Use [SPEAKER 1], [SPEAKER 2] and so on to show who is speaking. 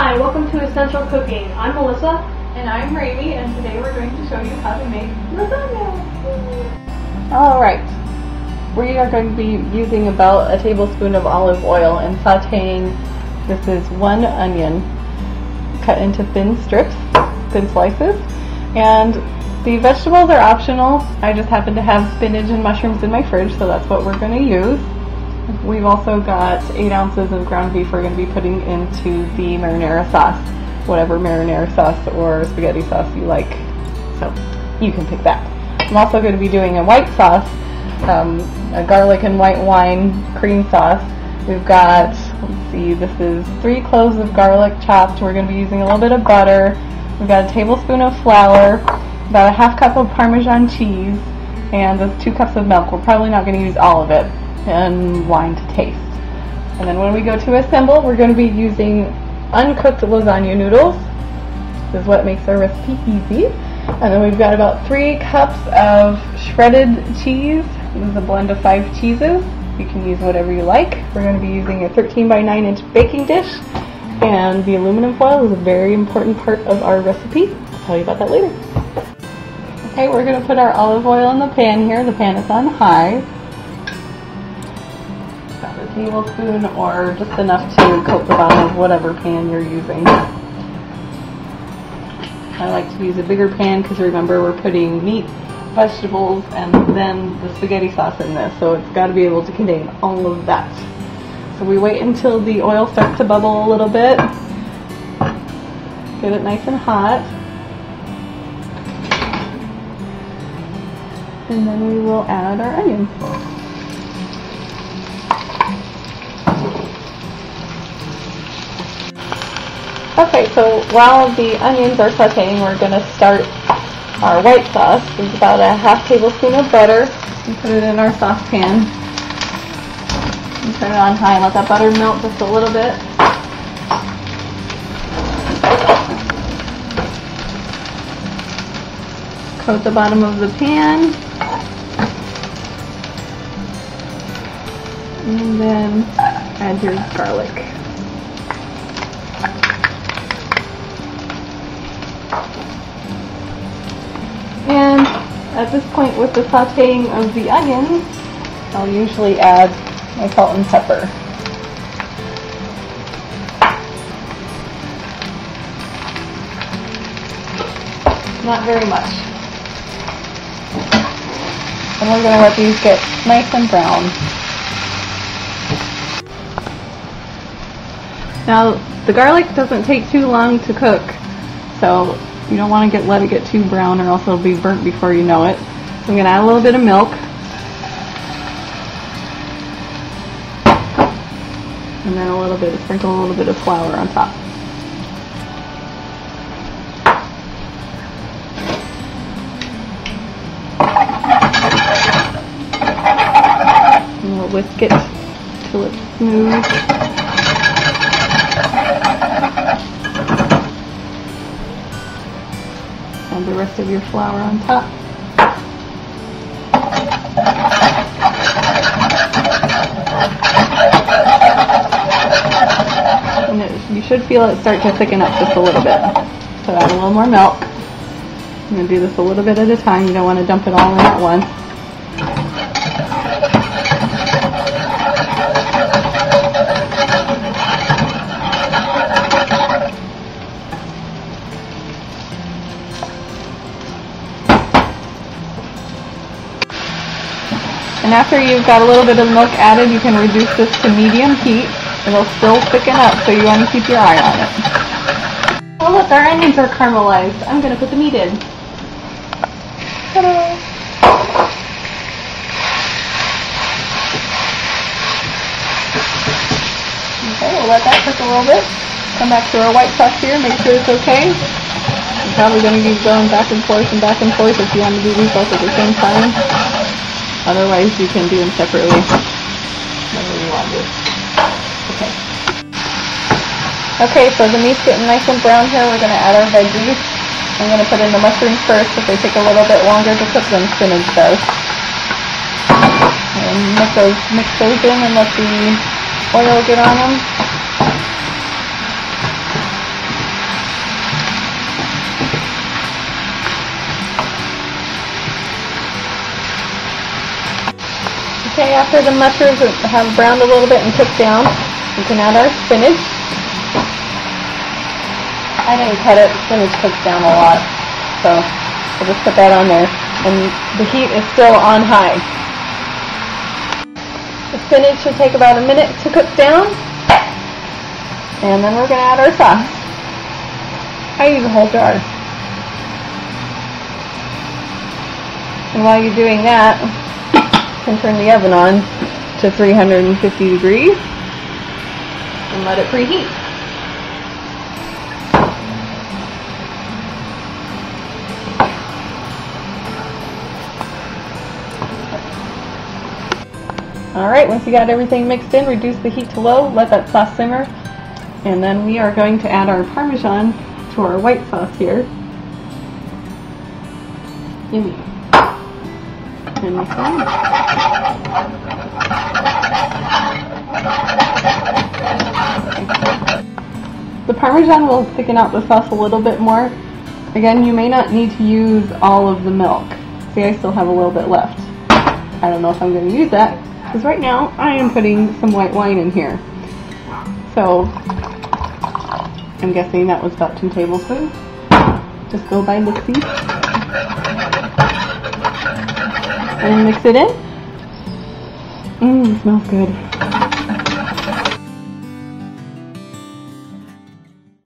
[SPEAKER 1] Hi, welcome to Essential Cooking. I'm Melissa.
[SPEAKER 2] And I'm Raimi, and today we're going to show you how to make lasagna.
[SPEAKER 3] Alright, we are going to be using about a tablespoon of olive oil and sauteing. This is 1 onion cut into thin strips, thin slices, and the vegetables are optional. I just happen to have spinach and mushrooms in my fridge, so that's what we're going to use. We've also got 8 ounces of ground beef we're going to be putting into the marinara sauce, whatever marinara sauce or spaghetti sauce you like, so you can pick that. I'm also going to be doing a white sauce, a garlic and white wine cream sauce. We've got, let's see, this is 3 cloves of garlic chopped. We're going to be using a little bit of butter. We've got a tablespoon of flour, about a ½ cup of Parmesan cheese, and those 2 cups of milk. We're probably not going to use all of it, and wine to taste. And then when we go to assemble, we're going to be using uncooked lasagna noodles. This is what makes our recipe easy. And then we've got about 3 cups of shredded cheese. This is a blend of 5 cheeses. You can use whatever you like. We're going to be using a 13 by 9 inch baking dish, and the aluminum foil is a very important part of our recipe. I'll tell you about that later. Okay, we're going to put our olive oil in the pan here. The pan is on high. About a tablespoon or just enough to coat the bottom of whatever pan you're using. I like to use a bigger pan because remember we're putting meat, vegetables, and then the spaghetti sauce in this, so it's got to be able to contain all of that. So we wait until the oil starts to bubble a little bit. Get it nice and hot. And then we will add our onions. Okay, so while the onions are sauteing, we're going to start our white sauce. It's about a ½ tablespoon of butter. And put it in our saucepan. And turn it on high and let that butter melt just a little bit. Coat the bottom of the pan. And then add your garlic. And at this point with the sauteing of the onions, I'll usually add my salt and pepper. Not very much. And we're going to let these get nice and brown. Now, the garlic doesn't take too long to cook, so you don't want to let it get too brown or else it'll be burnt before you know it. So I'm going to add a little bit of milk. And then sprinkle a little bit of flour on top. And we'll whisk it till it's smooth. Add the rest of your flour on top. And you should feel it start to thicken up just a little bit. So add a little more milk. I'm going to do this a little bit at a time. You don't want to dump it all in at once. And after you've got a little bit of milk added, you can reduce this to medium heat. It'll still thicken up, so you want to keep your eye on it. Well, look, our onions are caramelized. I'm going to put the meat in. Ta-da! Okay, we'll let that cook a little bit. Come back to our white sauce here, make sure it's okay. You're probably going to be going back and forth if you want to do these both at the same time. Otherwise, you can do them separately. Whatever you want to do. Okay. Okay, so the meat's getting nice and brown here. We're going to add our veggies. I'm going to put in the mushrooms first because they take a little bit longer to cook than spinach does. And mix those in and let the oil get on them. after the mushrooms have browned a little bit and cooked down, we can add our spinach. I didn't cut it. Spinach cooks down a lot, so I'll just put that on there. And the heat is still on high. The spinach should take about a minute to cook down, and then we're going to add our sauce. I use a whole jar. And while you're doing that, you can turn the oven on to 350 degrees and let it preheat. Alright, once you got everything mixed in, reduce the heat to low, let that sauce simmer, and then we are going to add our Parmesan to our white sauce here. Yummy. And mix it in. The Parmesan will thicken out the sauce a little bit more. Again, you may not need to use all of the milk. See, I still have a little bit left. I don't know if I'm going to use that, because right now I am putting some white wine in here. So I'm guessing that was about 2 tablespoons. Just go by look-see. And mix it in. It smells good.